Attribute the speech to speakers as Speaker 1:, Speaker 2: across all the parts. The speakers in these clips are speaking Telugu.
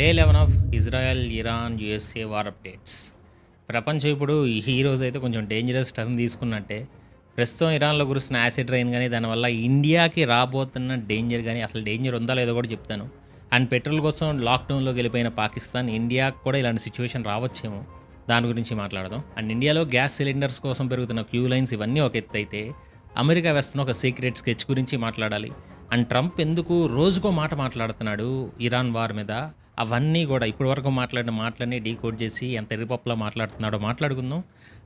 Speaker 1: Day 11 of Israel, Iran, USA war updates. ప్రపంచం ఇప్పుడు ఈ రోజైతే కొంచెం డేంజరస్ టర్న్ తీసుకున్నట్టే. ప్రస్తుతం ఇరాన్‌లో కురుస్తున్న యాసిడ్ రైన్ గాని, దానివల్ల ఇండియాకి రాబోతున్న డేంజర్ గాని, అసలు డేంజర్ ఉందా లేదో కూడా చెప్తాను. అండ్ పెట్రోల్ కోసం లాక్‌డౌన్‌లోకి వెళ్ళిపోయిన పాకిస్తాన్, ఇండియాకి కూడా ఇలాంటి సిచ్యువేషన్ రావచ్చేమో, దాని గురించి మాట్లాడదాం. అండ్ ఇండియాలో గ్యాస్ సిలిండర్స్ కోసం పెరుగుతున్న క్యూ లైన్స్ ఇవన్నీ ఒక ఎత్తైతే, అమెరికా వేస్తున్న ఒక సీక్రెట్ స్కెచ్ గురించి మాట్లాడాలి. అండ్ ట్రంప్ ఎందుకు రోజుకో మాట మాట్లాడుతున్నాడు ఇరాన్ వార్ మీద, అవన్నీ కూడా ఇప్పటివరకు మాట్లాడిన మాటలన్నీ డీకోడ్ చేసి ఎంత ఎర్రిపప్పులా మాట్లాడుతున్నాడో మాట్లాడుకుందాం.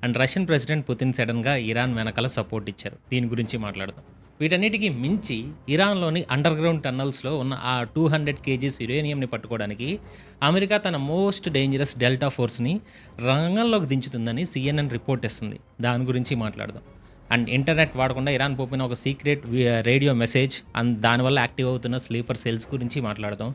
Speaker 1: అండ్ రష్యన్ ప్రెసిడెంట్ పుతిన్ సడన్గా ఇరాన్ వెనకాల సపోర్ట్ ఇచ్చారు, దీని గురించి మాట్లాడదాం. వీటన్నిటికీ మించి ఇరాన్లోని అండర్ గ్రౌండ్ టన్నల్స్లో ఉన్న ఆ 200 కేజీస్ యురేనియంని పట్టుకోవడానికి అమెరికా తన మోస్ట్ డేంజరస్ డెల్టా ఫోర్స్ని రంగంలోకి దించుతుందని CNN రిపోర్ట్ ఇస్తుంది, దాని గురించి మాట్లాడదాం. అండ్ ఇంటర్నెట్ వాడకుండా ఇరాన్ పంపిన ఒక సీక్రెట్ రేడియో మెసేజ్ అండ్ దానివల్ల యాక్టివ్ అవుతున్న స్లీపర్ సెల్స్ గురించి మాట్లాడదాం.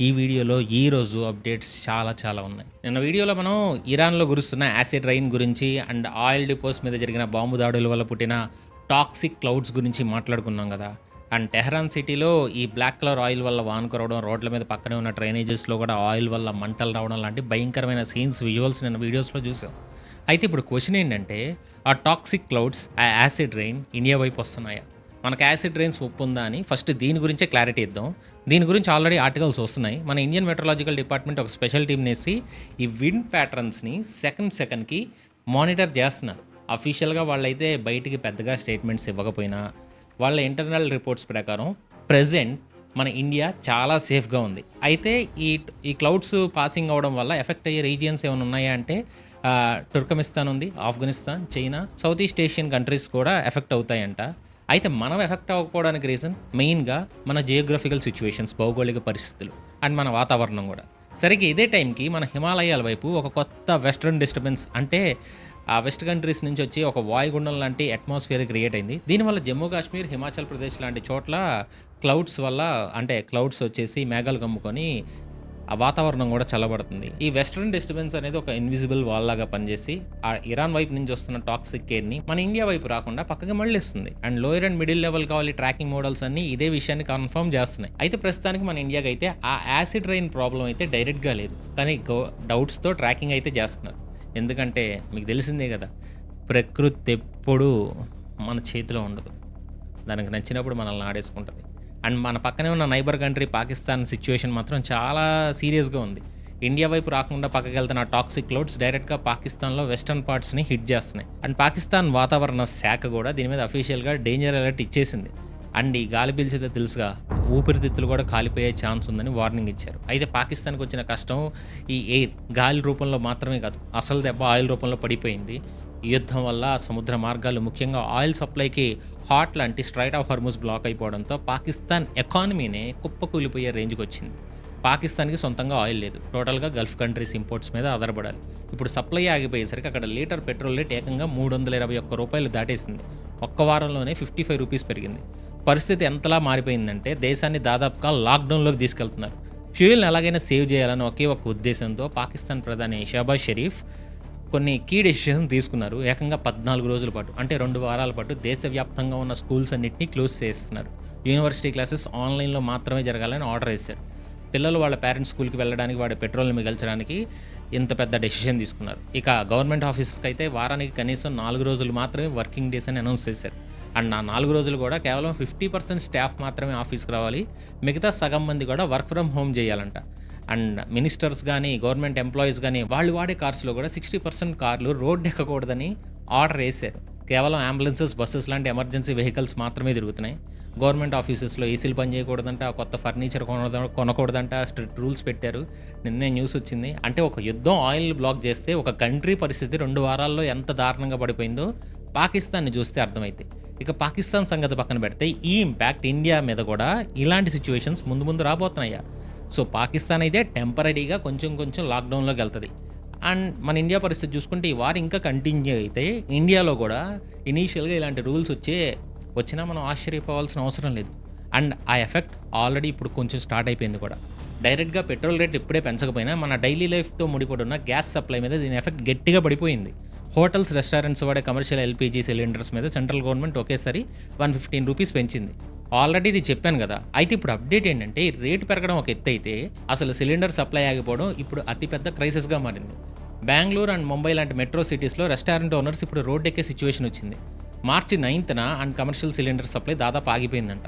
Speaker 1: ఈ వీడియోలో ఈరోజు అప్డేట్స్ చాలా ఉన్నాయి. నిన్న వీడియోలో మనం ఇరాన్లో కురుస్తున్న యాసిడ్ రైన్ గురించి అండ్ ఆయిల్ డిపోస్ మీద జరిగిన బాంబు దాడుల వల్ల పుట్టిన టాక్సిక్ క్లౌడ్స్ గురించి మాట్లాడుకున్నాం కదా. అండ్ టెహరాన్ సిటీలో ఈ బ్లాక్ కలర్ ఆయిల్ వల్ల వాన కురవడం, రోడ్ల మీద పక్కనే ఉన్న డ్రైనేజెస్లో కూడా ఆయిల్ వల్ల మంటలు రావడం లాంటి భయంకరమైన సీన్స్, విజువల్స్ నిన్న వీడియోస్లో చూసాం. అయితే ఇప్పుడు క్వశ్చన్ ఏంటంటే, ఆ టాక్సిక్ క్లౌడ్స్, ఆ యాసిడ్ రెయిన్ ఇండియా వైపు వస్తున్నాయా? మనకు యాసిడ్ రెయిన్స్ ఒప్పు ఉందా అని ఫస్ట్ దీని గురించే క్లారిటీ ఇద్దాం. దీని గురించి ఆల్రెడీ ఆర్టికల్స్ వస్తున్నాయి. మన ఇండియన్ మెట్రలాజికల్ డిపార్ట్మెంట్ ఒక స్పెషల్ టీమ్ వేసి ఈ విండ్ ప్యాటర్న్స్ని సెకండ్కి మానిటర్ చేస్తున్నారు. అఫీషియల్గా వాళ్ళైతే బయటికి పెద్దగా స్టేట్మెంట్స్ ఇవ్వకపోయినా వాళ్ళ ఇంటర్నల్ రిపోర్ట్స్ ప్రకారం ప్రెజెంట్ మన ఇండియా చాలా సేఫ్గా ఉంది. అయితే ఈ క్లౌడ్స్ పాసింగ్ అవ్వడం వల్ల ఎఫెక్ట్ అయ్యే రీజియన్స్ ఏమైనా ఉన్నాయా అంటే టుర్కమిస్తాన్ ఉంది, Afghanistan, China, south east Asian countries కూడా ఎఫెక్ట్ అవుతాయంట. అయితే మనం ఎఫెక్ట్ అవ్వకపోవడానికి రీజన్ మెయిన్గా మన జియోగ్రఫికల్ సిచ్యువేషన్స్, భౌగోళిక పరిస్థితులు అండ్ మన వాతావరణం కూడా. సరిగ్గా ఇదే టైంకి మన హిమాలయాల వైపు ఒక కొత్త వెస్ట్రన్ డిస్టర్బెన్స్, అంటే ఆ వెస్ట్ కంట్రీస్ నుంచి వచ్చి ఒక వాయుగుండం లాంటి అట్మాస్ఫియర్ క్రియేట్ అయింది. దీనివల్ల జమ్మూ కాశ్మీర్, హిమాచల్ ప్రదేశ్ లాంటి చోట్ల క్లౌడ్స్ వల్ల, అంటే క్లౌడ్స్ వచ్చేసి మేఘాలు కమ్ముకొని ఆ వాతావరణం కూడా చల్లబడుతుంది. ఈ వెస్ట్రన్ డిస్టర్బెన్స్ అనేది ఒక ఇన్విజిబుల్ వాల్ లాగా పనిచేసి ఆ ఇరాన్ వైపు నుంచి వస్తున్న టాక్సిక్ కేర్ని మన ఇండియా వైపు రాకుండా పక్కకి మళ్ళిస్తుంది. And lower and middle level కావాలి ట్రాకింగ్ మోడల్స్ అన్ని ఇదే విషయాన్ని కన్ఫర్మ్ చేస్తున్నాయి. అయితే ప్రస్తుతానికి మన ఇండియాకి అయితే ఆ యాసిడ్ రైన్ ప్రాబ్లం అయితే డైరెక్ట్గా లేదు, కానీ డౌట్స్తో ట్రాకింగ్ అయితే చేస్తున్నారు. ఎందుకంటే మీకు తెలిసిందే కదా, ప్రకృతి ఎప్పుడూ మన చేతిలో ఉండదు, దానికి నచ్చినప్పుడు మనల్ని ఆడేసుకుంటుంది. అండ్ మన పక్కనే ఉన్న నైబర్ కంట్రీ పాకిస్తాన్ సిచ్యువేషన్ మాత్రం చాలా సీరియస్గా ఉంది. ఇండియా వైపు రాకుండా పక్కకి వెళ్తున్న టాక్సిక్ క్లౌడ్స్ డైరెక్ట్గా పాకిస్తాన్లో వెస్టర్న్ పార్ట్స్ని హిట్ చేస్తున్నాయి. అండ్ పాకిస్తాన్ వాతావరణ శాఖ కూడా దీని మీద అఫీషియల్గా డేంజర్ అలర్ట్ ఇచ్చేసింది. అండ్ ఈ గాలి పీల్చితే తెలుసుగా, ఊపిరితిత్తులు కూడా కాలిపోయే ఛాన్స్ ఉందని వార్నింగ్ ఇచ్చారు. అయితే పాకిస్తాన్కి వచ్చిన కష్టం ఈ ఎయిర్, గాలి రూపంలో మాత్రమే కాదు, అసలు దెబ్బ ఆయిల్ రూపంలో పడిపోయింది. యుద్ధం వల్ల సముద్ర మార్గాలు, ముఖ్యంగా ఆయిల్ సప్లైకి హాట్ లాంటి స్ట్రైట్ ఆఫ్ హార్మూజ్ బ్లాక్ అయిపోవడంతో పాకిస్తాన్ ఎకానమీనే కుప్పకూలిపోయే రేంజ్కి వచ్చింది. పాకిస్తాన్కి సొంతంగా ఆయిల్ లేదు, టోటల్గా గల్ఫ్ కంట్రీస్ ఇంపోర్ట్స్ మీద ఆధారపడాలి. ఇప్పుడు సప్లై ఆగిపోయేసరికి అక్కడ లీటర్ పెట్రోల్ రేట్ ఏకంగా 321 రూపాయలు దాటేసింది. ఒక్క వారంలోనే 55 రూపీస్ పెరిగింది. పరిస్థితి ఎంతలా మారిపోయిందంటే దేశాన్ని దాదాపుగా లాక్డౌన్లోకి తీసుకెళ్తున్నారు. ఫ్యూయల్ని ఎలాగైనా సేవ్ చేయాలని ఒకే ఒక్క ఉద్దేశంతో పాకిస్తాన్ ప్రధాని షహబాజ్ షరీఫ్ కొన్ని కీ డెసిషన్స్ తీసుకున్నారు. ఏకంగా 14 రోజుల పాటు, అంటే 2 వారాల పాటు దేశవ్యాప్తంగా ఉన్న స్కూల్స్ అన్నింటినీ క్లోజ్ చేస్తున్నారు. యూనివర్సిటీ క్లాసెస్ ఆన్లైన్లో మాత్రమే జరగాలని ఆర్డర్ వేశారు. పిల్లలు వాళ్ళ పేరెంట్స్ స్కూల్కి వెళ్ళడానికి, వాడే పెట్రోల్ని మిగల్చడానికి ఇంత పెద్ద డెసిషన్ తీసుకున్నారు. ఇక గవర్నమెంట్ ఆఫీసెస్కి అయితే వారానికి కనీసం 4 రోజులు మాత్రమే వర్కింగ్ డేస్ అని అనౌన్స్ చేశారు. అండ్ ఆ 4 రోజులు కూడా కేవలం 50% స్టాఫ్ మాత్రమే ఆఫీస్కి రావాలి, మిగతా సగం మంది కూడా వర్క్ ఫ్రమ్ హోమ్ చేయాలంట. అండ్ మినిస్టర్స్ కానీ, గవర్నమెంట్ ఎంప్లాయీస్ కానీ వాళ్ళు వాడే కార్స్లో కూడా 60% కార్లు రోడ్డు ఎక్కకూడదని ఆర్డర్ వేశారు. కేవలం అంబులెన్సెస్, బస్సెస్ లాంటి ఎమర్జెన్సీ వెహికల్స్ మాత్రమే తిరుగుతున్నాయి. గవర్నమెంట్ ఆఫీసెస్లో ఏసీలు పనిచేయకూడదంట, కొత్త ఫర్నిచర్ కొనకూడదంట, స్ట్రిక్ట్ రూల్స్ పెట్టారు. నిన్నే న్యూస్ వచ్చింది. అంటే ఒక యుద్ధం ఆయిల్ బ్లాక్ చేస్తే ఒక కంట్రీ పరిస్థితి 2 వారాల్లో ఎంత దారుణంగా పడిపోయిందో పాకిస్తాన్ని చూస్తే అర్థమైతే. ఇక పాకిస్తాన్ సంగతి పక్కన పెడితే ఈ ఇంపాక్ట్ ఇండియా మీద కూడా ఇలాంటి సిచ్యువేషన్స్ ముందు రాబోతున్నాయా? సో పాకిస్తాన్ అయితే టెంపరీగా కొంచెం లాక్డౌన్లోకి వెళ్తుంది. అండ్ మన ఇండియా పరిస్థితి చూసుకుంటే ఈ వార్ ఇంకా కంటిన్యూ అయితే ఇండియాలో కూడా ఇనీషియల్గా ఇలాంటి రూల్స్ వచ్చినా మనం ఆశ్చర్యపోవాల్సిన అవసరం లేదు. అండ్ ఆ ఎఫెక్ట్ ఆల్రెడీ ఇప్పుడు కొంచెం స్టార్ట్ అయిపోయింది కూడా. డైరెక్ట్గా పెట్రోల్ రేట్ ఇప్పుడే పెంచకపోయినా మన డైలీ లైఫ్తో ముడిపడి ఉన్న గ్యాస్ సప్లై మీద దీని ఎఫెక్ట్ గట్టిగా పడిపోయింది. హోటల్స్, రెస్టారెంట్స్ వాడే కమర్షియల్ LPG సిలిండర్స్ మీద సెంట్రల్ గవర్నమెంట్ ఒకేసారి 115 రూపీస్ పెంచింది. ఆల్రెడీ ఇది చెప్పాను కదా! అయితే ఇప్పుడు అప్డేట్ ఏంటంటే, ఈ రేటు పెరగడం ఒక ఎత్తైతే, అసలు సిలిండర్ సప్లై ఆగిపోవడం ఇప్పుడు అతిపెద్ద క్రైసిస్‌గా మారింది. బెంగుళూరు అండ్ ముంబై లాంటి మెట్రో సిటీస్‌లో రెస్టారెంట్ ఓనర్స్ ఇప్పుడు రోడ్డెక్కే సిచ్యువేషన్ వచ్చింది. మార్చి 9న అండ్ కమర్షియల్ సిలిండర్ సప్లై దాదాపు ఆగిపోయిందంట.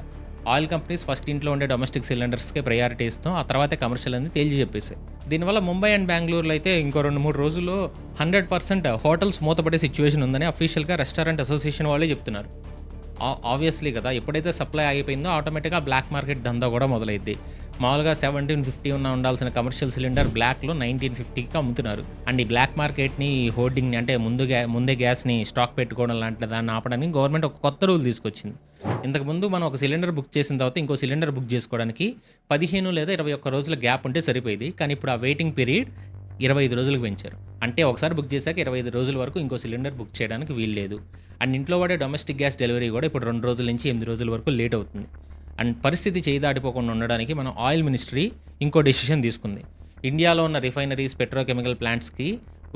Speaker 1: ఆయిల్ కంపెనీస్ ఫస్ట్ ఇంట్లో ఉండే డొమెస్టిక్ సిలిండర్స్‌కే ప్రయారిటీ ఇస్తాం. ఆ తర్వాతే కమర్షియల్ అని తేల్చి చెప్పేసాయి. దీనివల్ల ముంబై అండ్ బెంగుళూరులో అయితే ఇంకో 2, 3 రోజుల్లో 100% హోటల్స్ మూతపడే సిచ్యువేషన్ ఉందని అఫీషియల్‌గా రెస్టారెంట్ అసోసియేషన్ వాళ్ళే చెప్తున్నారు. ఆబ్వియస్లీ కదా! ఎప్పుడైతే సప్లై ఆగిపోయిందో ఆటోమేటిక్‌గా బ్లాక్ మార్కెట్ దందా కూడా మొదలైద్ది. మామూలుగా 1750 ఉండాల్సిన కమర్షియల్ సిలిండర్ బ్లాక్‌లో 1950కి అమ్ముతున్నారు. అండ్ ఈ బ్లాక్ మార్కెట్‌ని, ఈ హోర్డింగ్‌ని అంటే ముందే గ్యాస్‌ని స్టాక్ పెట్టుకోవడం లాంటి దాన్ని ఆపడానికి గవర్నమెంట్ ఒక కొత్త రూల్ తీసుకొచ్చింది. ఇంతకుముందు మనం ఒక సిలిండర్ బుక్ చేసిన తర్వాత ఇంకో సిలిండర్ బుక్ చేసుకోవడానికి 15 లేదా 21 రోజుల గ్యాప్ ఉంటే సరిపోయేది. కానీ ఇప్పుడు ఆ వెయిటింగ్ పీరియడ్ 25 రోజులకు పెంచారు. అంటే ఒకసారి బుక్ చేశాక 25 రోజుల వరకు ఇంకో సిలిండర్ బుక్ చేయడానికి వీల్లేదు. అండ్ ఇంట్లో వాడే డొమెస్టిక్ గ్యాస్ డెలివరీ కూడా ఇప్పుడు 2 రోజుల నుంచి 8 రోజుల వరకు లేట్ అవుతుంది. అండ్ పరిస్థితి చేయి దాటిపోకుండా ఉండడానికి మన ఆయిల్ మినిస్ట్రీ ఇంకో డెసిషన్ తీసుకుంది. ఇండియాలో ఉన్న రిఫైనరీస్, పెట్రోకెమికల్ ప్లాంట్స్‌కి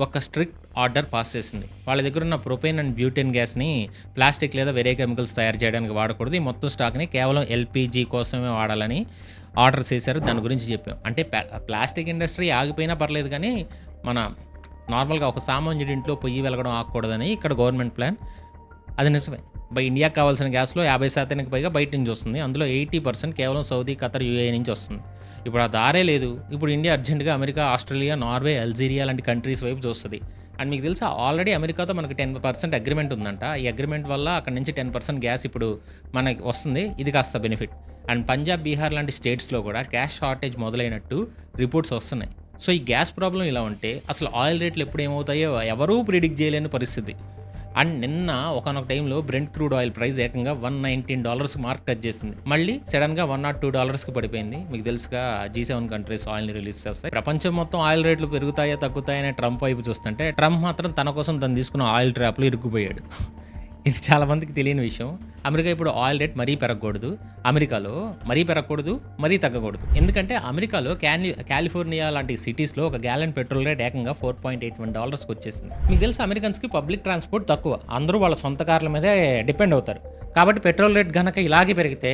Speaker 1: ఒక స్ట్రిక్ట్ ఆర్డర్ పాస్ చేసింది. వాళ్ళ దగ్గర ఉన్న ప్రొపేన్ అండ్ బ్యూటేన్ గ్యాస్‌ని ప్లాస్టిక్ లేదా వేరే కెమికల్స్ తయారు చేయడానికి వాడకూడదు. ఈ మొత్తం స్టాక్‌ని కేవలం ఎల్‌పీజీ కోసమే వాడాలని ఆర్డర్ చేశారు. దాని గురించి చెప్పాం. అంటే ప్లాస్టిక్ ఇండస్ట్రీ ఆగిపోయినా పర్లేదు కానీ, మన నార్మల్‌గా ఒక సామాన్యుడి ఇంట్లో పొయ్యి వెలగడం ఆగకూడదని ఇక్కడ గవర్నమెంట్ ప్లాన్. అది నిజమే. ఇండియాకి కావాల్సిన గ్యాస్‌లో 50% పైగా బయట నుంచి వస్తుంది. అందులో 80% కేవలం సౌదీ, ఖతర్, యూఏఈ నుంచి వస్తుంది. ఇప్పుడు ఆ దారే లేదు. ఇప్పుడు ఇండియా అర్జెంట్‌గా అమెరికా, ఆస్ట్రేలియా, నార్వే, అల్జీరియా లాంటి కంట్రీస్ వైపు చూస్తది. అండ్ మీకు తెలుసా ఆల్రెడీ అమెరికాతో మనకు 10% అగ్రీమెంట్ ఉందంట. ఈ అగ్రీమెంట్ వల్ల అక్కడి నుంచి 10% గ్యాస్ ఇప్పుడు మనకి వస్తుంది. ఇది కాస్త బెనిఫిట్. అండ్ పంజాబ్, బీహార్ లాంటి స్టేట్స్‌లో కూడా గ్యాస్ షార్టేజ్ మొదలైనట్టు రిపోర్ట్స్ వస్తున్నాయి. సో ఈ గ్యాస్ ప్రాబ్లమ్ ఇలా ఉంటే అసలు ఆయిల్ రేట్లు ఎప్పుడు ఏమవుతాయో ఎవరూ ప్రిడిక్ట్ చేయలేని పరిస్థితి. అండ్ నిన్న ఒకానొక టైంలో బ్రెంట్ క్రూడ్ ఆయిల్ ప్రైస్ ఏకంగా $119 మార్క్ టచ్ చేసింది. మళ్ళీ సడన్‌గా $102కి పడిపోయింది. మీకు తెలుసుగా G7 కంట్రీస్ ఆయిల్‌ని రిలీజ్ చేస్తాయి. ప్రపంచం మొత్తం ఆయిల్ రేట్లు పెరుగుతాయా, తగ్గుతాయని ట్రంప్ వైపు చూస్తుంటే, ట్రంప్ మాత్రం తన కోసం తను తీసుకున్న ఆయిల్ ట్రాప్‌లో ఇరుక్కుపోయాడు. ఇది చాలా మందికి తెలియని విషయం. అమెరికా ఇప్పుడు ఆయిల్ రేట్ మరీ పెరగకూడదు. అమెరికాలో మరీ పెరగకూడదు, మరీ తగ్గకూడదు. ఎందుకంటే అమెరికాలో కాలిఫోర్నియా లాంటి సిటీస్‌లో ఒక గ్యాలన్ పెట్రోల్ రేట్ ఏకంగా $4.81కి వచ్చేసింది. మీకు తెలుసా అమెరికన్స్‌కి పబ్లిక్ ట్రాన్స్‌పోర్ట్ తక్కువ. అందరూ వాళ్ళ సొంత కార్ల మీదే డిపెండ్ అవుతారు. కాబట్టి పెట్రోల్ రేట్ గనక ఇలాగే పెరిగితే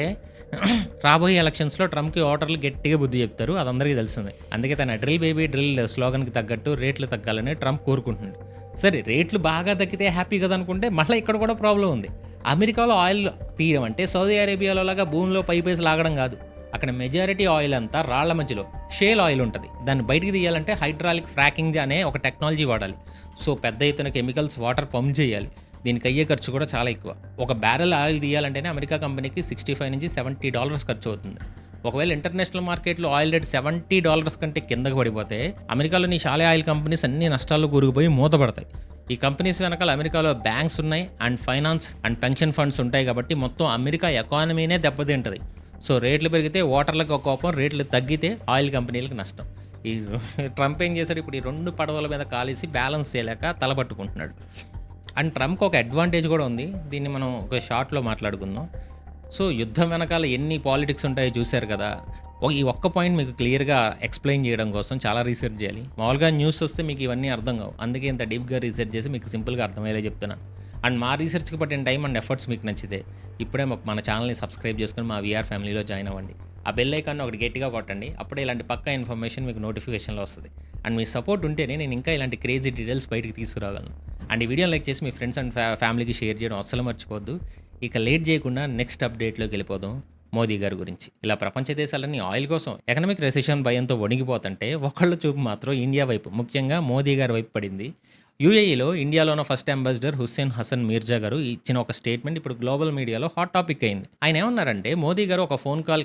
Speaker 1: రాబోయే ఎలక్షన్స్‌లో ట్రంప్‌కి ఓటర్లు గట్టిగా బుద్ధి చెప్తారు. అది అందరికీ తెలిసిందే. అందుకే తన డ్రిల్ బేబీ డ్రిల్ స్లోగన్‌కి తగ్గట్టు రేట్లు తగ్గాలని ట్రంప్ కోరుకుంటున్నాడు. సరే రేట్లు బాగా తగ్గితే హ్యాపీ కదా అనుకుంటే మళ్ళీ ఇక్కడ కూడా ప్రాబ్లం ఉంది. అమెరికాలో ఆయిల్ తీయడం అంటే సౌదీ అరేబియాలో లాగా భూమిలో పైపేసి లాగడం కాదు. అక్కడ మెజారిటీ ఆయిల్ అంతా రాళ్ల మధ్యలో షేల్ ఆయిల్ ఉంటుంది. దాన్ని బయటికి తీయాలంటే హైడ్రాలిక్ ఫ్రాకింగ్ అనే ఒక టెక్నాలజీ వాడాలి. సో పెద్ద ఎత్తున కెమికల్స్, వాటర్ పంప్ చేయాలి. దీనికి అయ్యే ఖర్చు కూడా చాలా ఎక్కువ. ఒక బ్యారెల్ ఆయిల్ తీయాలంటేనే అమెరికా కంపెనీకి $65 నుంచి $70 ఖర్చు అవుతుంది. ఒకవేళ ఇంటర్నేషనల్ మార్కెట్లో ఆయిల్ రేట్ $70 కంటే కిందకు పడిపోతే అమెరికాలోని చాలా ఆయిల్ కంపెనీస్ అన్ని నష్టాల్లో కూరుకుపోయి మూతపడతాయి. ఈ కంపెనీస్ వెనకాల అమెరికాలో బ్యాంక్స్ ఉన్నాయి, and finance and pension funds ఉంటాయి. కాబట్టి మొత్తం అమెరికా ఎకానమీనే దెబ్బతింటుంది. సో రేట్లు పెరిగితే ఓటర్లకు ఒక కోపం, రేట్లు తగ్గితే ఆయిల్ కంపెనీలకు నష్టం. ఈ ట్రంప్ ఏం చేశాడు, ఇప్పుడు ఈ 2 పడవల మీద కాలేసి బ్యాలెన్స్ చేయలేక తలపట్టుకుంటున్నాడు. అండ్ ట్రంప్కి ఒక అడ్వాంటేజ్ కూడా ఉంది. దీన్ని మనం ఒక షార్ట్లో మాట్లాడుకుందాం. సో యుద్ధం వెనకాల ఎన్ని పాలిటిక్స్ ఉంటాయో చూశారు కదా. ఈ ఒక్క పాయింట్ మీకు క్లియర్గా ఎక్స్ప్లెయిన్ చేయడం కోసం చాలా రీసెర్చ్ చేయాలి. మామూలుగా న్యూస్ వస్తే మీకు ఇవన్నీ అర్థం కావు. అందుకే ఇంత డీప్గా రీసెర్చ్ చేసి మీకు సింపుల్గా అర్థమయ్యేలా చెప్తున్నాను. అండ్ మా రీసెర్చ్కి పట్టిన టైం అండ్ ఎఫర్ట్స్ మీకు నచ్చితే ఇప్పుడే మన ఛానల్ని సబ్స్క్రైబ్ చేసుకుని మా వీఆర్ ఫ్యామిలీలో జాయిన్ అవ్వండి. ఆ బెల్ ఐకాన్ ఒకటి గట్టిగా కొట్టండి. అప్పుడే ఇలాంటి పక్కా ఇన్ఫర్మేషన్ మీకు నోటిఫికేషన్లో వస్తుంది. అండ్ మీ సపోర్ట్ ఉంటేనే నేను ఇంకా ఇలాంటి క్రేజీ డీటెయిల్స్ బయటికి తీసుకురాగలను. అండ్ ఈ వీడియోని లైక్ చేసి మీ ఫ్రెండ్స్ అండ్ ఫ్యామిలీకి షేర్ చేయడం అస్సలు మర్చిపోద్దు. ఇక లేట్ చేయకుండా నెక్స్ట్ అప్డేట్లోకి వెళ్ళిపోదాం. మోదీ గారి గురించి. ఇలా ప్రపంచ దేశాలన్నీ ఆయిల్ కోసం ఎకనామిక్ రెసెషన్ భయంతో వణిగిపోతుంటే ఒకళ్ళ చూపు మాత్రం ఇండియా వైపు, ముఖ్యంగా మోదీ గారి వైపు పడింది. యూఏఈలో ఇండియాలో ఉన్న ఫస్ట్ అంబాసిడర్ హుస్సేన్ హసన్ మీర్జా గారు ఇచ్చిన ఒక స్టేట్మెంట్ ఇప్పుడు గ్లోబల్ మీడియాలో హాట్ టాపిక్ అయింది. ఆయన ఏమన్నారంటే, మోదీ గారు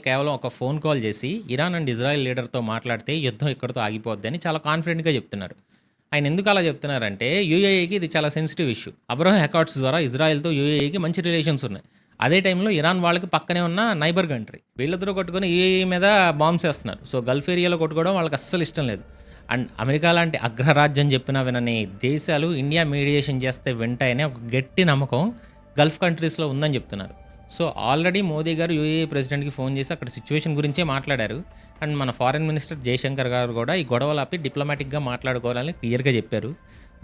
Speaker 1: కేవలం ఒక ఫోన్ కాల్ చేసి ఇరాన్ అండ్ ఇజ్రాయెల్ లీడర్తో మాట్లాడితే యుద్ధం ఇక్కడితో ఆగిపోద్ది అని చాలా కాన్ఫిడెంట్గా చెప్తున్నారు. ఆయన ఎందుకు అలా చెప్తున్నారంటే, యూఏఈకి ఇది చాలా సెన్సిటివ్ ఇష్యూ. అబ్రహం అకార్డ్స్ ద్వారా ఇజ్రాయెల్తో యూఏఈకి మంచి రిలేషన్స్ ఉన్నాయి. అదే టైంలో ఇరాన్ వాళ్ళకి పక్కనే ఉన్న నైబర్ కంట్రీ. వీళ్ళిద్దరూ కొట్టుకొని యూఏఈ మీద బాంబ్స్ వేస్తున్నారు. సో గల్ఫ్ ఏరియాలో కొట్టుకోవడం వాళ్ళకి అస్సలు ఇష్టం లేదు. అండ్ అమెరికా లాంటి అగ్రరాజ్యం చెప్పినా వినని దేశాలు ఇండియా మీడియేషన్ చేస్తే వింటాయనే ఒక గట్టి నమ్మకం గల్ఫ్ కంట్రీస్లో ఉందని చెప్తున్నారు. సో ఆల్రెడీ మోదీ గారు యూఏఈ ప్రెసిడెంట్కి ఫోన్ చేసి అక్కడ సిచ్యువేషన్ గురించే మాట్లాడారు. అండ్ మన ఫారెన్ మినిస్టర్ జయశంకర్ గారు కూడా ఈ గొడవలు ఆపి డిప్లొమాటిక్గా మాట్లాడుకోవాలని క్లియర్గా చెప్పారు.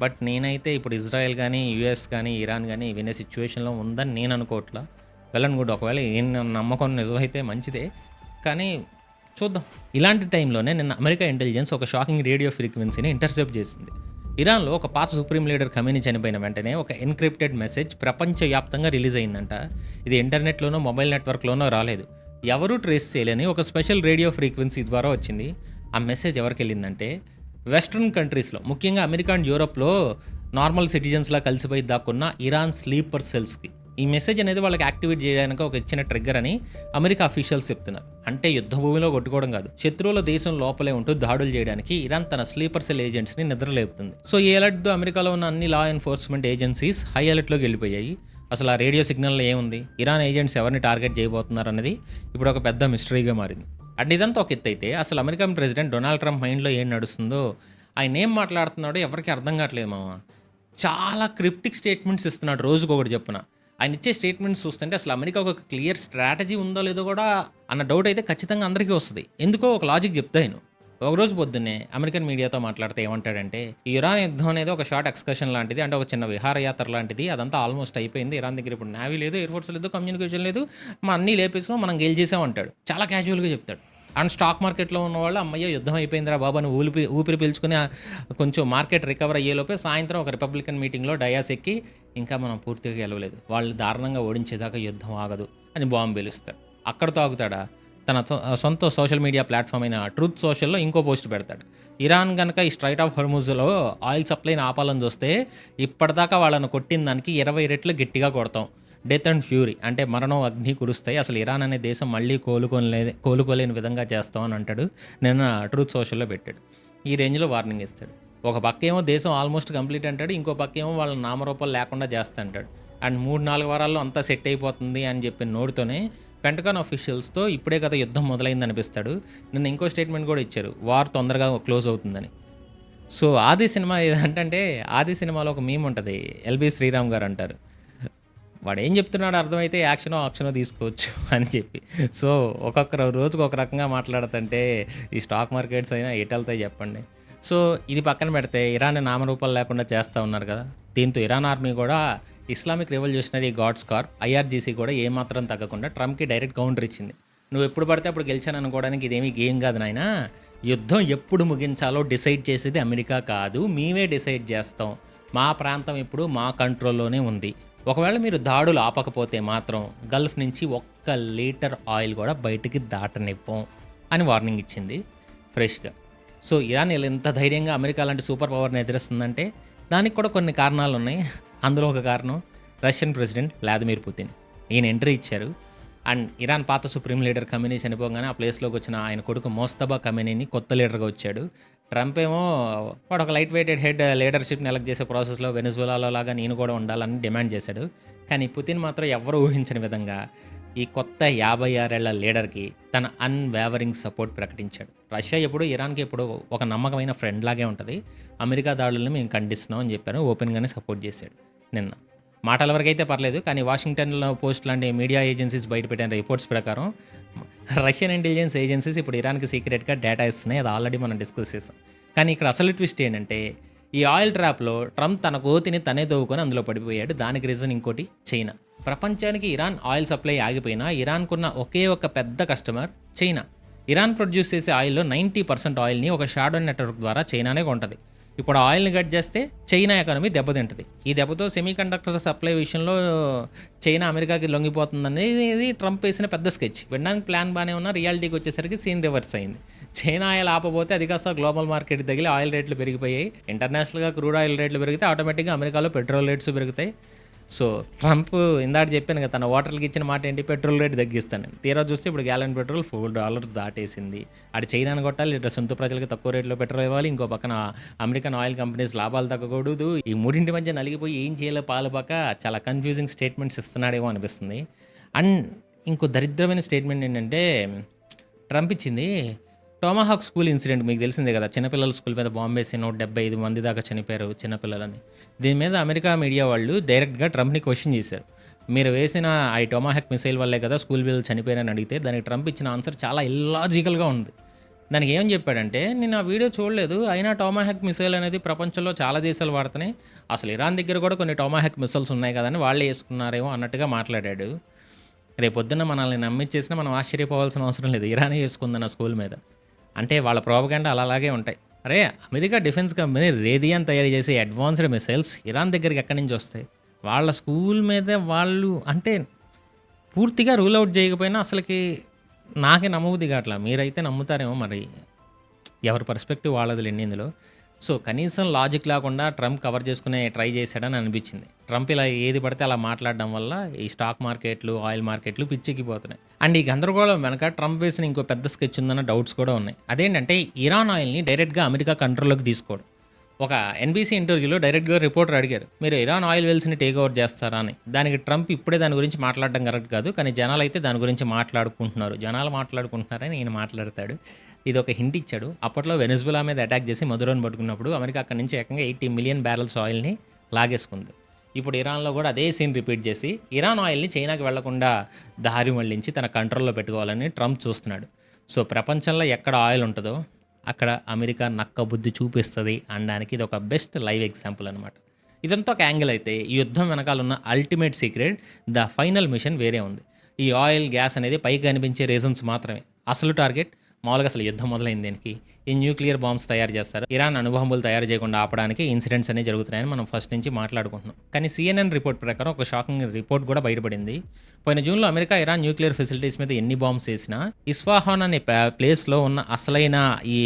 Speaker 1: బట్ నేనైతే ఇప్పుడు ఇజ్రాయెల్ కానీ, యూఎస్ కానీ, ఇరాన్ కానీ వినే సిచ్యువేషన్లో ఉందని నేను అనుకోవట్లా. Well and good. ఒకవేళ ఏం నమ్మకం నిజమైతే మంచిదే. కానీ చూద్దాం. ఇలాంటి టైంలోనే నిన్న అమెరికా ఇంటెలిజెన్స్ ఒక షాకింగ్ రేడియో ఫ్రీక్వెన్సీని ఇంటర్సెప్ట్ చేసింది. ఇరాన్లో ఒక పాత సుప్రీం లీడర్ ఖమేనీ చనిపోయిన వెంటనే ఒక ఎన్క్రిప్టెడ్ మెసేజ్ ప్రపంచవ్యాప్తంగా రిలీజ్ అయిందంట. ఇది ఇంటర్నెట్లోనో మొబైల్ నెట్వర్క్లోనో రాలేదు. ఎవరూ ట్రేస్ చేయలేని ఒక స్పెషల్ రేడియో ఫ్రీక్వెన్సీ ద్వారా వచ్చింది. ఆ మెసేజ్ ఎవరికి వెళ్ళిందంటే వెస్ట్రన్ కంట్రీస్లో, ముఖ్యంగా అమెరికా అండ్ యూరోప్లో నార్మల్ సిటిజన్స్లా కలిసిపోయి దాక్కున్న ఇరాన్ స్లీపర్ సెల్స్కి ఈ మెసేజ్ అనేది వాళ్ళకి యాక్టివేట్ చేయడానికి ఒక ఇచ్చిన ట్రిగ్గర్ అని అమెరికా అఫీషియల్స్ చెప్తున్నారు. అంటే యుద్ధ భూమిలో కొట్టుకోవడం కాదు, శత్రువుల దేశం లోపలే ఉంటూ దాడులు చేయడానికి ఇరాన్ తన స్లీపర్ సెల్ ఏజెంట్స్ని నిద్రలేపుతుంది. సో ఈ అలర్ట్తో అమెరికాలో ఉన్న అన్ని లా ఎన్ఫోర్స్మెంట్ ఏజెన్సీస్ హై అలర్ట్లోకి వెళ్ళిపోయాయి. అసలు ఆ రేడియో సిగ్నల్లో ఏముంది, ఇరాన్ ఏజెంట్స్ ఎవరిని టార్గెట్ చేయబోతున్నారు అనేది ఇప్పుడు ఒక పెద్ద మిస్టరీగా మారింది. అండ్ ఇదంతా ఒక ఎత్తు అయితే అసలు అమెరికన్ ప్రెసిడెంట్ డొనాల్డ్ ట్రంప్ మైండ్లో ఏం నడుస్తుందో, ఆయన ఏం మాట్లాడుతున్నాడో ఎవరికి అర్థం కావట్లేదు మామ. చాలా క్రిప్టిక్ స్టేట్మెంట్స్ ఇస్తున్నాడు రోజుకొకటి చెప్పున. ఆయన ఇచ్చే స్టేట్మెంట్స్ చూస్తుంటే అసలు అమెరికా ఒక క్లియర్ స్ట్రాటజీ ఉందో లేదో కూడా అన్న డౌట్ అయితే ఖచ్చితంగా అందరికీ వస్తుంది. ఎందుకో ఒక లాజిక్ చెప్తా నేను. ఒకరోజు పొద్దున్నే అమెరికన్ మీడియాతో మాట్లాడితే ఏమంటాడంటే, ఈ ఇరాన్ యుద్ధం అనేది ఒక షార్ట్ ఎక్స్కర్షన్ లాంటిది, అంటే ఒక చిన్న విహారయాత్ర లాంటిది. అదంతా ఆల్మోస్ట్ అయిపోయింది. ఇరాన్ దగ్గర ఇప్పుడు నేవీ లేదు, ఎయిర్ ఫోర్స్ లేదు, కమ్యూనికేషన్ లేదు, అన్నీ లేపేసాం, మనం గెలిచేసాం అంటాడు. చాలా క్యాజువల్గా చెప్తాడు. అండ్ స్టాక్ మార్కెట్లో ఉన్న వాళ్ళు అమ్మయ్య యుద్ధం అయిపోయిందిరా బాబు అని ఊపిరి పీల్చుకుని కొంచెం మార్కెట్ రికవర్ అయ్యేలోపే సాయంత్రం ఒక రిపబ్లికన్ మీటింగ్లో డయాస్ ఎక్కి, ఇంకా మనం పూర్తిగా గెలవలేదు, వాళ్ళు దారుణంగా ఓడించేదాకా యుద్ధం ఆగదు అని బాంబు పేలుస్తాడు. అక్కడతో ఆగుతాడా? తన సొంత సోషల్ మీడియా ప్లాట్ఫామ్ అయిన ట్రూత్ సోషల్లో ఇంకో పోస్ట్ పెడతాడు. ఇరాన్ కనుక ఈ స్ట్రైట్ ఆఫ్ హర్ముజ్లో ఆయిల్ సప్లైని ఆపాలని చూస్తే ఇప్పటిదాకా వాళ్ళను కొట్టిన దానికి 20 రెట్లు గట్టిగా కొడతాం. డెత్ అండ్ ఫ్యూరీ, అంటే మరణం అగ్ని కురుస్తాయి, అసలు ఇరాన్ అనే దేశం మళ్ళీ కోలుకోలేని విధంగా చేస్తామని అంటాడు. నిన్న ట్రూత్ సోషల్లో పెట్టాడు. ఈ రేంజ్లో వార్నింగ్ ఇస్తాడు. ఒక పక్క ఏమో దేశం ఆల్మోస్ట్ కంప్లీట్ అంటాడు, ఇంకో పక్క ఏమో వాళ్ళ నామరూపాలు లేకుండా చేస్తా అంటాడు. అండ్ 3-4 వారాల్లో అంతా సెట్ అయిపోతుంది అని చెప్పిన నోటితోనే పెంటగాన్ అఫీషియల్స్తో ఇప్పుడే కదా యుద్ధం మొదలైంది అనిపిస్తాడు. నిన్న ఇంకో స్టేట్మెంట్ కూడా ఇచ్చారు, వార్ తొందరగా క్లోజ్ అవుతుందని. సో ఆది సినిమా ఏదంటే, ఆది సినిమాలో ఒక మీమ్ ఉంటుంది, ఎల్బి శ్రీరామ్ గారు అంటారు, వాడు ఏం చెప్తున్నాడు అర్థమైతే యాక్షనో తీసుకోవచ్చు అని చెప్పి. సో రోజుకు ఒక రకంగా మాట్లాడుతుంటే ఈ స్టాక్ మార్కెట్స్ అయినా ఎటు వెళ్తాయి చెప్పండి. సో ఇది పక్కన పెడితే ఇరాన్ నామరూపాలు లేకుండా చేస్తూ ఉన్నారు కదా. దీంతో ఇరాన్ ఆర్మీ కూడా Islamic revolutionary guards Corp IRGC కూడా ఏమాత్రం తగ్గకుండా ట్రంప్కి డైరెక్ట్ కౌంటర్ ఇచ్చింది. నువ్వు ఎప్పుడు పడితే అప్పుడు గెలిచాను అనుకోవడానికి ఇదేమీ గేమ్ కాదు నాయన, యుద్ధం ఎప్పుడు ముగించాలో డిసైడ్ చేసేది అమెరికా కాదు, మేమే డిసైడ్ చేస్తాం, మా ప్రాంతం ఇప్పుడు మా కంట్రోల్లోనే ఉంది, ఒకవేళ మీరు దాడులు ఆపకపోతే మాత్రం గల్ఫ్ నుంచి 1 లీటర్ ఆయిల్ కూడా బయటికి దాటనివ్వం అని వార్నింగ్ ఇచ్చింది ఫ్రెష్గా. సో ఇరాన్ ఎంత ధైర్యంగా అమెరికా లాంటి సూపర్ పవర్ని ఎదురిస్తుందంటే దానికి కూడా కొన్ని కారణాలు ఉన్నాయి. అందులో ఒక కారణం రష్యన్ ప్రెసిడెంట్ వ్లాదిమిర్ పుతిన్. ఈయన ఎంట్రీ ఇచ్చారు. అండ్ ఇరాన్ పాత సుప్రీం లీడర్ ఖమేనీ చనిపోగానే ఆ ప్లేస్లోకి వచ్చిన ఆయన కొడుకు మోస్తబా ఖమేనీని కొత్త లీడర్గా వచ్చాడు. ట్రంప్ ఏమో వాడు ఒక లైట్ వెయిటెడ్ హెడ్ లీడర్షిప్ని ఎలక్ట్ చేసే ప్రాసెస్లో వెనిజులాలో లాగా నేను కూడా ఉండాలని డిమాండ్ చేశాడు. కానీ పుతిన్ మాత్రం ఎవరు ఊహించని విధంగా ఈ కొత్త 56 ఏళ్ల లీడర్కి తన అన్వేవరింగ్ సపోర్ట్ ప్రకటించాడు. రష్యా ఎప్పుడు ఇరాన్కి ఎప్పుడు ఒక నమ్మకమైన ఫ్రెండ్ లాగే ఉంటుంది, అమెరికా దాడులను మేము ఖండిస్తున్నాం అని చెప్పాను, ఓపెన్గానే సపోర్ట్ చేశాడు. నిన్న మాటల వరకు అయితే పర్లేదు, కానీ వాషింగ్టన్లో పోస్ట్ లాంటి మీడియా ఏజెన్సీస్ బయటపెట్టిన రిపోర్ట్స్ ప్రకారం రష్యన్ ఇంటెలిజెన్స్ ఏజెన్సీస్ ఇప్పుడు ఇరాన్కి సీక్రెట్గా డేటా ఇస్తున్నాయి. అది ఆల్రెడీ మనం డిస్కస్ చేసాం. కానీ ఇక్కడ అసలు ట్విస్ట్ ఏంటంటే ఈ ఆయిల్ ట్రాప్లో ట్రంప్ తన కోతిని తనే తవ్వుకొని అందులో పడిపోయాడు. దానికి రీజన్ ఇంకోటి చైనా. ప్రపంచానికి ఇరాన్ ఆయిల్ సప్లై ఆగిపోయినా ఇరాన్కున్న ఒకే ఒక పెద్ద కస్టమర్ చైనా. ఇరాన్ ప్రొడ్యూస్ చేసే ఆయిల్లో 90% ఆయిల్ని ఒక షాడో నెట్వర్క్ ద్వారా చైనానే కొంటది. ఇప్పుడు ఆయిల్ని కట్ చేస్తే చైనా ఎకానమీ దెబ్బతింటుంది. ఈ దెబ్బతో సెమీ కండక్టర్ సప్లై విషయంలో చైనా అమెరికాకి లొంగిపోతుందనేది ట్రంప్ వేసిన పెద్ద స్కెచ్. వినడానికి ప్లాన్ బాగానే ఉన్నా రియాలిటీకి వచ్చేసరికి సీన్ రివర్స్ అయింది. చైనా ఆయిల్ ఆపబోతే అది కాస్త గ్లోబల్ మార్కెట్ తగిలి ఆయిల్ రేట్లు పెరిగిపోయాయి. ఇంటర్నేషనల్గా క్రూడ్ ఆయిల్ రేట్లు పెరిగితే ఆటోమేటిక్గా అమెరికాలో పెట్రోల్ రేట్స్ పెరుగుతాయి. సో ట్రంప్ ఇందాక చెప్పాను కదా, తన ఓటర్లకు ఇచ్చిన మాట ఏంటి, పెట్రోల్ రేట్ తగ్గిస్తాను. తీరా చూస్తే ఇప్పుడు గ్యాలన్ పెట్రోల్ $4 దాటేసింది. అటు చైనాను కొట్టాలి, ఇటు సొంత ప్రజలకు తక్కువ రేట్లో పెట్రోల్ ఇవ్వాలి, ఇంకో పక్కన అమెరికన్ ఆయిల్ కంపెనీస్ లాభాలు తగ్గకూడదు. ఈ మూడింటి మధ్య నలిగిపోయి ఏం చేయాలో పాలుపాక చాలా కన్ఫ్యూజింగ్ స్టేట్మెంట్స్ ఇస్తున్నాడేమో అనిపిస్తుంది. అండ్ ఇంకో దరిద్రమైన స్టేట్మెంట్ ఏంటంటే ట్రంప్ ఇచ్చింది, టోమాహాక్ స్కూల్ ఇన్సిడెంట్ మీకు తెలిసిందే కదా, చిన్నపిల్లల స్కూల్ మీద బాంబు వేసి 175 మంది దాకా చనిపోయారు చిన్నపిల్లలని. దీని మీద అమెరికా మీడియా వాళ్ళు డైరెక్ట్గా ట్రంప్ని క్వశ్చన్ చేశారు. మీరు వేసిన ఈ టోమాహాక్ మిసైల్ వల్లే కదా స్కూల్ పిల్లలు చనిపోయారని అడిగితే దానికి ట్రంప్ ఇచ్చిన ఆన్సర్ చాలా ఇల్లాజికల్గా ఉంది. దానికి ఏం చెప్పాడంటే, నేను ఆ వీడియో చూడలేదు, అయినా టోమాహాక్ మిసైల్ అనేది ప్రపంచంలో చాలా దేశాలు వాడుతున్నాయి, అసలు ఇరాన్ దగ్గర కూడా కొన్ని టోమాహాక్ మిసైల్స్ ఉన్నాయి కదని వాళ్ళే వేసుకున్నారేమో అన్నట్టుగా మాట్లాడాడు. రేపొద్దున్న మనల్ని నమ్మిచ్చేసినా మనం ఆశ్చర్యపోవాల్సిన అవసరం లేదు. ఇరానే చేసుకుందన్న స్కూల్ మీద. అంటే వాళ్ళ ప్రోపగండా అలాగే ఉంటాయి. అరే! అమెరికా డిఫెన్స్ కంపెనీ రేదియాన్ తయారు చేసే అడ్వాన్స్డ్ మిసైల్స్ ఇరాన్ దగ్గరికి ఎక్కడి నుంచి వస్తాయి? వాళ్ళ స్కూల్ మీద వాళ్ళు అంటే పూర్తిగా రూల్ ఔట్ చేయకపోయినా అసలకి నాకే నమ్మబుద్ధి కావట్లా. మీరైతే నమ్ముతారేమో మరి. ఎవరి పర్స్పెక్టివ్ వాళ్ళదిలెండి ఇందులో. సో, కనీసం లాజిక్ లేకుండా ట్రంప్ కవర్ చేసుకునే ట్రై చేశాడని అనిపించింది. ట్రంప్ ఇలా ఏది పడితే అలా మాట్లాడడం వల్ల ఈ స్టాక్ మార్కెట్లు, ఆయిల్ మార్కెట్లు పిచ్చెక్కిపోతున్నాయి. అండ్ ఈ గందరగోళం వెనక ట్రంప్ వేసిన ఇంకో పెద్ద స్కెచ్ ఉందన్న డౌట్స్ కూడా ఉన్నాయి. అదేంటంటే ఇరాన్ ఆయిల్‌ని డైరెక్ట్‌గా అమెరికా కంట్రోల్‌లోకి తీసుకోవడం. ఒక ఎన్‌బీసీ ఇంటర్వ్యూలో డైరెక్ట్‌గా రిపోర్టర్ అడిగారు. మీరు ఇరాన్ ఆయిల్ వెల్స్‌ని టేక్ ఓవర్ చేస్తారా అని. దానికి ట్రంప్ ఇప్పుడే దాని గురించి మాట్లాడడం కరెక్ట్ కాదు. కానీ జనాలైతే దాని గురించి మాట్లాడుకుంటున్నారు. జనాలు మాట్లాడుకుంటున్నారని ఈయన మాట్లాడతాడు. ఇదొక హింట్ ఇచ్చాడు. అప్పట్లో వెనెజులా మీద అటాక్ చేసి మదురోని పట్టుకున్నప్పుడు అమెరికా అక్కడి నుంచి ఏకంగా 80 మిలియన్ బ్యారల్స్ ఆయిల్‌ని లాగేసుకుంది. ఇప్పుడు ఇరాన్‌లో కూడా అదే సీన్ రిపీట్ చేసి ఇరాన్ ఆయిల్‌ని చైనాకి వెళ్లకుండా దారి మళ్లించి తన కంట్రోల్‌లో పెట్టుకోవాలని ట్రంప్ చూస్తున్నాడు. సో, ప్రపంచంలో ఎక్కడ ఆయిల్ ఉంటదో అక్కడ అమెరికా నక్క బుద్ధి చూపిస్తది అనడానికి ఇది ఒక బెస్ట్ లైవ్ ఎగ్జాంపుల్ అనమాట. ఇదంతా ఒక యాంగిల్ అయితే ఈ యుద్ధం వెనకాల ఉన్న ultimate secret the final mission వేరే ఉంది. ఈ ఆయిల్, గ్యాస్ అనేది పైకి కనిపించే రీజన్స్ మాత్రమే. అసలు టార్గెట్ మామూలుగా అసలు యుద్ధం మొదలైంది దేనికి? ఈ న్యూక్లియర్ బాంబ్స్ తయారు చేస్తారు. ఇరాన్ అణుబాంబులు తయారు చేయకుండా ఆపడానికి ఇన్సిడెంట్స్ అనేవి జరుగుతున్నాయని మనం ఫస్ట్ నుంచి మాట్లాడుకుంటున్నాం. కానీ CNN రిపోర్ట్ ప్రకారం ఒక షాకింగ్ రిపోర్ట్ కూడా బయటపడింది. పోయిన జూన్లో అమెరికా ఇరాన్ న్యూక్లియర్ ఫెసిలిటీస్ మీద ఎన్ని బాంబ్స్ వేసినా ఇస్ఫాహాన్ అనే ప్లేస్లో ఉన్న అసలైన ఈ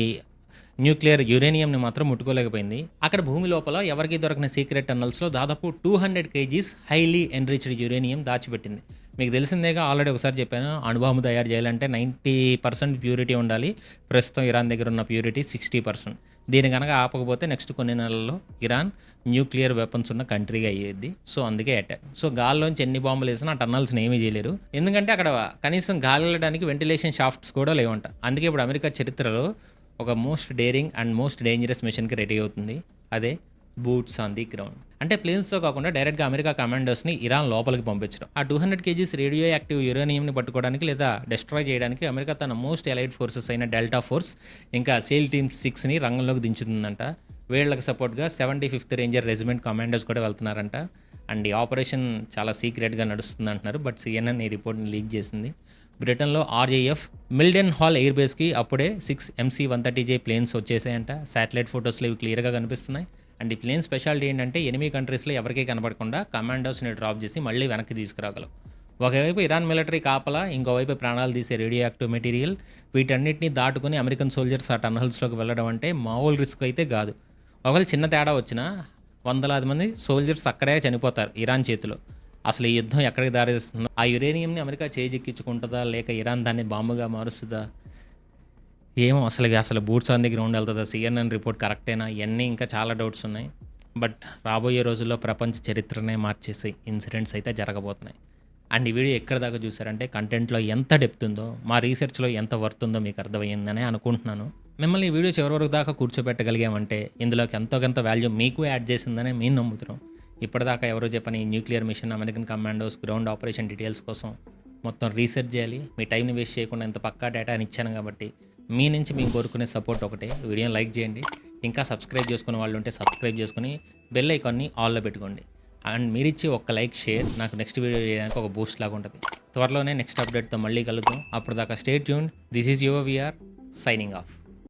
Speaker 1: న్యూక్లియర్ యురేనియంని మాత్రం ముట్టుకోలేకపోయింది. అక్కడ భూమి లోపల ఎవరికి దొరకని సీక్రెట్ టన్నల్స్లో దాదాపు 200 కేజీస్ హైలీ ఎన్రిచ్డ్ యురేనియం దాచిపెట్టింది. మీకు తెలిసిందేగా, ఆల్రెడీ ఒకసారి చెప్పాను, అణుబాంబు తయారు చేయాలంటే 90% ప్యూరిటీ ఉండాలి. ప్రస్తుతం ఇరాన్ దగ్గర ఉన్న ప్యూరిటీ 60%. దీని కనుక ఆపకపోతే నెక్స్ట్ కొన్ని నెలల్లో ఇరాన్ న్యూక్లియర్ వెపన్స్ ఉన్న కంట్రీగా అయ్యేది. సో అందుకే అటాక్. సో గాల్లోంచి ఎన్ని బాంబులు వేసినా ఆ టన్నల్స్ని ఏమీ చేయలేరు. ఎందుకంటే అక్కడ కనీసం గాలి వెళ్ళడానికి వెంటిలేషన్ షాఫ్ట్స్ కూడా లేవంట. అందుకే ఇప్పుడు అమెరికా చరిత్రలో ఒక most daring and most dangerous మిషన్కి రెడీ అవుతుంది. అదే బూట్స్ ఆన్ ది గ్రౌండ్. అంటే ప్లేన్స్తో కాకుండా డైరెక్ట్గా అమెరికా కమాండర్స్ని ఇరాన్ లోపలికి పంపించడం. ఆ 200 కేజీస్ రేడియో యాక్టివ్ యురేనియంని పట్టుకోవడానికి లేదా డిస్ట్రాయ్ చేయడానికి అమెరికా తన మోస్ట్ ఎలైట్ ఫోర్సెస్ అయిన డెల్టా ఫోర్స్ ఇంకా సేల్ టీమ్ 6ని రంగంలోకి దించుతుందంట. వీళ్ళకి సపోర్ట్గా 75th రేంజర్ రెజిమెంట్ కమాండర్స్ కూడా వెళ్తున్నారంట. అండ్ ఈ ఆపరేషన్ చాలా సీక్రెట్గా నడుస్తుంది అంటున్నారు. బట్ CNN ఈ రిపోర్ట్ని లీక్ చేసింది. బ్రిటన్లో RAF మిల్డెన్ హాల్ ఎయిర్ బేస్కి అప్పుడే 6 MC-130J ప్లేన్స్ వచ్చేసాయంట. శాటిలైట్ ఫొటోస్లో ఇవి క్లియర్గా కనిపిస్తున్నాయి. అండ్ ఈ ప్లేన్ స్పెషాలిటీ ఏంటంటే ఎనిమీ కంట్రీస్లో ఎవరికీ కనపడకుండా కమాండోస్ని డ్రాప్ చేసి మళ్ళీ వెనక్కి తీసుకురాగలవు. ఒకవైపు ఇరాన్ మిలిటరీ కాపలా, ఇంకోవైపు ప్రాణాలు తీసే రేడియో యాక్టివ్ మెటీరియల్. వీటన్నిటిని దాటుకుని అమెరికన్ సోల్జర్స్ ఆ టన్నల్స్లోకి వెళ్ళడం అంటే మామూలు రిస్క్ అయితే కాదు. ఒకవేళ చిన్న తేడా వచ్చినా వందలాది మంది సోల్జర్స్ అక్కడే చనిపోతారు ఇరాన్ చేతిలో. అసలు ఈ యుద్ధం ఎక్కడికి దారిస్తుందో, ఆ యురేనియంని అమెరికా చేజిక్కించుకుంటుందా లేక ఇరాన్ దాన్ని బాంబుగా మారుస్తుందా ఏమో. అసలు బూట్స్ ఆన్ ది గ్రౌండ్ వెళ్తుందా? CNN రిపోర్ట్ కరెక్టేనా? ఇవన్నీ ఇంకా చాలా డౌట్స్ ఉన్నాయి. బట్ రాబోయే రోజుల్లో ప్రపంచ చరిత్రనే మార్చేసి ఇన్సిడెంట్స్ అయితే జరగబోతున్నాయి. అండ్ ఈ వీడియో ఎక్కడ దాకా చూసారంటే కంటెంట్లో ఎంత డెప్త్ ఉందో, మా రీసెర్చ్లో ఎంత వర్త్ ఉందో మీకు అర్థమైందని అనుకుంటున్నాను. మిమ్మల్ని ఈ వీడియో చివరి వరకు దాకా కూర్చోబెట్టగలిగామంటే ఇందులోకి ఎంతో కొంత వాల్యూ మీకు యాడ్ చేసిందని మేము నమ్ముతున్నాం. ఇప్పటిదాకా ఎవరో చెప్పని nuclear mission, American commandos, ground operation details కోసం మొత్తం రీసెర్చ్ చేయాలి. మీ టైంని వేస్ట్ చేయకుండా ఇంత పక్కా డేటాని ఇచ్చాను కాబట్టి మీ నుంచి మేము కోరుకునే సపోర్ట్ ఒకటే, వీడియోని లైక్ చేయండి. ఇంకా సబ్స్క్రైబ్ చేసుకునే వాళ్ళు ఉంటే సబ్స్క్రైబ్ చేసుకుని బెల్ ఐకాన్ని ఆల్లో పెట్టుకోండి. అండ్ మీరిచ్చి ఒక్క లైక్, షేర్ నాకు నెక్స్ట్ వీడియో చేయడానికి ఒక బూస్ట్ లాగా ఉంటుంది. త్వరలోనే నెక్స్ట్ అప్డేట్తో మళ్ళీ కలుద్దాం. అప్పుడు దాకా stay tuned. This is your VR signing off.